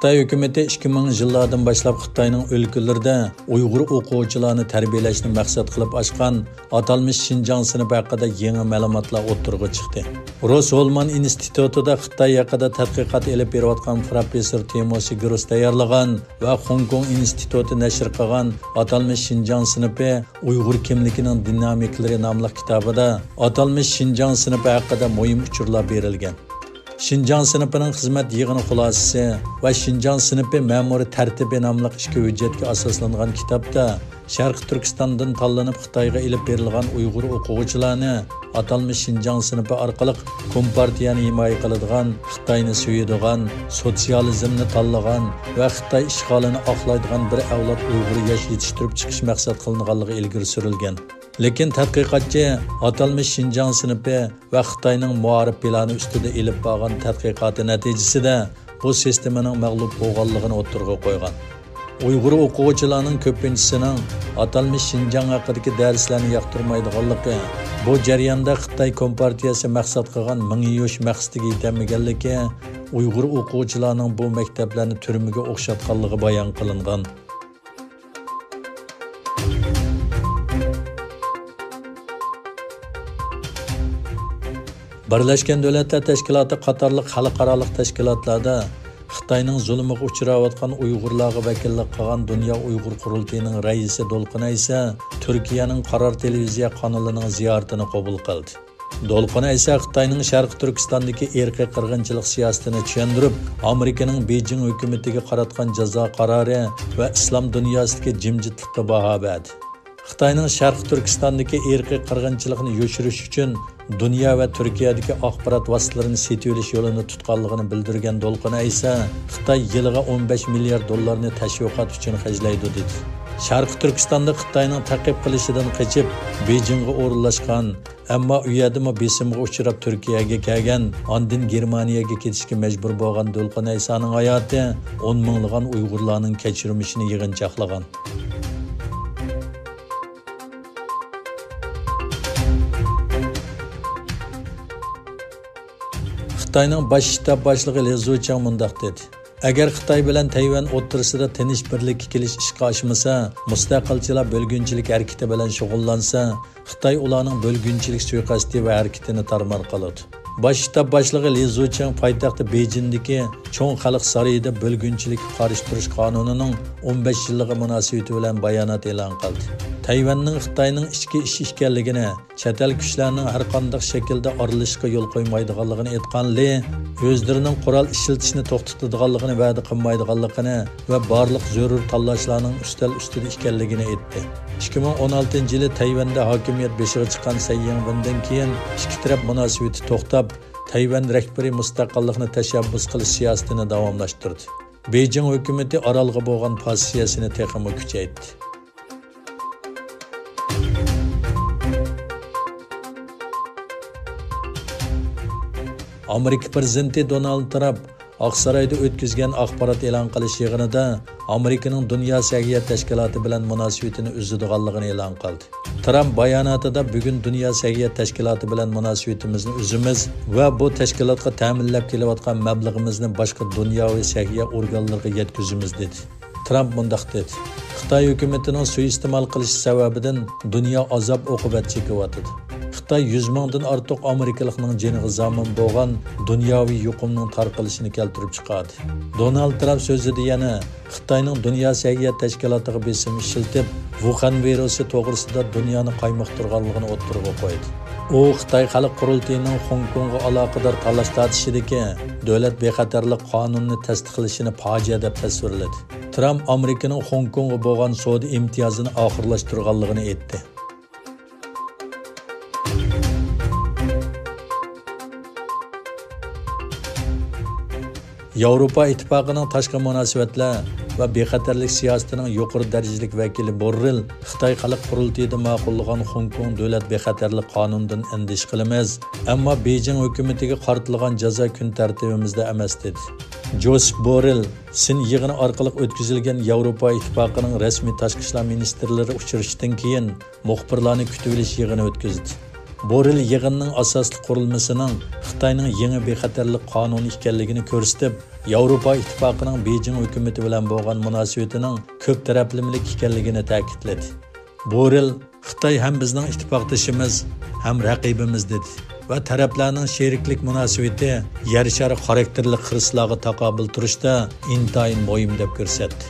Xitoy hukumatı 2000 yillardan boshlab Xitoyning o'lkalarida Uyg'ur o'quvchilarni tarbiyalashni maqsad qilib ochgan atalmış Xinjiang sinfi haqida yangi ma'lumotlar o'ttirg'i chiqdi. Rus Holman institutida Xitoy haqida tadqiqot olib berayotgan professor Timosi Gross tayyorlagan va Hong Kong instituti nashr qilgan atalmış Xinjiang sinfi Uyg'ur kimligining dinamiklari nomli kitobida atalmış Xinjiang sinfi haqida muhim uchurlar berilgan. Xinjiang sinfining xizmat yig'ini xulosasi va Xinjiang sinfi ma'muriy tartibi nomli ishki hujjatga asoslangan kitobda Sharq Turkistondan tanlanib Xitoyga ilib berilgan Uyg'ur o'quvchilarni atalmış Xinjiang sinfi orqali kompartiyani himoya qiladigan, Xitoyni suyadigan, sotsializmni tanlagan va Xitoy ishg'olini oqlaydigan bir avlod Uyg'ur yosh yetishtirib chiqish maqsad qilinganligi ilgari surilgan. Lekin tadqiqotchi atalmış Xinjiang sinfi va Xitoyning muarif plani ustida ilib borgan tadqiqoti natijasida bu sistemaning mag'lub bo'lganligini o'ttirg'i qo'ygan. Uyg'ur o'quvchilarining ko'pinchisining atalmış Xinjiang haqidagi darslarni yoqtirmaydiganligi, bu jarayonda Xitoy kompartiyasi maqsad qilgan ming yosh maqsadiga yetmaganligi, Uyg'ur o'quvchilarining bu maktablarni turmaga o'xshatganligi bayon qilingan. Birleşken Devletler Teşkilatı qatorliq xalqaro tashkilotlarda Xitoyning zulmiga uchrayotgan Uyg'urlarga vakillik qilgan Dunyo Uyg'ur qurultayining raisi Dolqin esa Turkiyaning Qaror televiziya kanalining ziyoratini qabul qildi. Dolqin esa Xitoyning Sharq Turkistondagi irqiy qirg'inchilik siyosatini tushuntirib, Amerikaning Beijing hukumatiga qaratgan jazo qarori va islom dunyosidagi jimjitlikka baho berdi. Xitoyning Sharq Turkistondagi irqiy qirg'inchilikni yoshirish uchun dunyo va Turkiyadagi axborot vositalarini setib olish yo'lini tutganligini bildirgan Dolqin esa Xitoy yiliga 15 milliard dollarni tashviqot uchun xarjlaydi dedi. Sharq Turkistonda Xitoyning ta'qib qilishidan qochib Beijingga o'rinlashgan, ammo u yerdami besimga uchrab Turkiyaga kelgan, ondan Germaniyaga ketishga majbur bo'lgan Dolqin Aysoning hayoti 10 minglagan Uyg'urlarning kechirmishini yig'inchoqlagan. Xitoyning bosh shtab boshlig'i Li Zuochang mundaq dedi. Agar Xitoy bilan Tayvan o'rtasida tinch birlikka kelish ishga oshmasa, mustaqilchilar bo'lgunchilik harakati bilan shug'ullansa, Xitoy ularning bo'lgunchilik suiqasdi va harakatini tarmar qiladi. Bosh shtab boshlig'i Li Zuochang poytaxti Beijingdagi Cho'ng xalq saroyida bo'lgunchilikka qarshi turish qonunining 15 yilligi munosabati bilan bayonot e'lon qildi. Tayvanning Xitoyning ichki ish ekanligini, chet el kuchlarning har qanday shaklda aralashishga yo'l qo'ymaydiganligini aytgan Li, o'zlarining qurol ishlatishni to'xtatadiganligini va'da qilmaydiganligini va barliq zarur tanlashlarning ustal ustida ekanligini aytdi. 2016-yili Tayvanda hokimiyat beshiga chiqqan Tsai Ing-wendan keyin ikki taraf munosabati to'xtab, Tayvan rahbari mustaqillikni tashabbus qilish siyosatini davomlashtirdi. Beijing hukumati orolga bo'lgan pozitsiyasini texmo kuchaytirdi. Amerika prezidenti Donald Trump Oqsaroyda o'tkazgan axborot e'lon qilish yig'inida Amerikaning Dunyo sog'liqlik tashkiloti bilan munosabatini uzadiganligini e'lon qildi. Trump bayonotida bugun Dunyo sog'liqlik tashkiloti bilan munosabatimizni uzimiz va bu tashkilotga ta'minlab kelayotgan mablag'imizni boshqa dunyoviy sog'liqlik organlariga yetkazamiz dedi. Trump mundaq dedi. Xitoy hukumatining suiiste'mol qilishi sababidan dunyo azob oqibat chekyapti. Xitoy 100 mingdan ortiq Amerikalikning joniga zomin bo'lgan dunyoviy yuqumning tarqalishini keltirib chiqadi. Donald Trump so'zida yana Xitoyning Dunyo sog'liqlik tashkilotiga besim ishiltib, Wuhan virusi to'g'risida dunyoni qaymoqtirganligini o'ttirib qo'ydi. U Xitoy xalq qurultayining Hong Kongga aloqador talash tortishidagi davlat bexatarlik qonunini tasdiqlashini fojia deb tasvirladi. Trump Amerikaning Hong Kongga bo'lgan savdo imtiyozini oxirlashtirganligini aytdi. Yevropa ittifoqining tashqi munosabatlar va bexatarlik siyosatining yuqori darajalik vakili Borrell Xitoy xalq qurultayida ma'qullagan Hong Kong davlat bexatarlik qonunidan andish qilamiz, ammo Beijing hukumatiga qartilgan jazo kun tartibimizda emas dedi. Josep Borrell Sin yig'ini orqali o'tkazilgan Yevropa ittifoqining rasmiy tashqi ishlar ministrlari uchrashishdan keyin muxbirlarni kutib olish yig'ini o'tkazdi. Boril yig'inning asosli qurilmasining Xitoyning yangi bexatarlik qonuni ekanligini ko'rsatib, Yevropa ittifoqining Beijing hukumati bilan bo'lgan munosabatining ko'p taraflamalik ekanligini ta'kidladi. Boril Xitoy ham bizning ittifoqdoshimiz, ham raqibimiz dedi va taraflarning sheriklik munosabati yer shari xarakterli xirislarga taqobil turishda intayin muhim deb ko'rsatdi.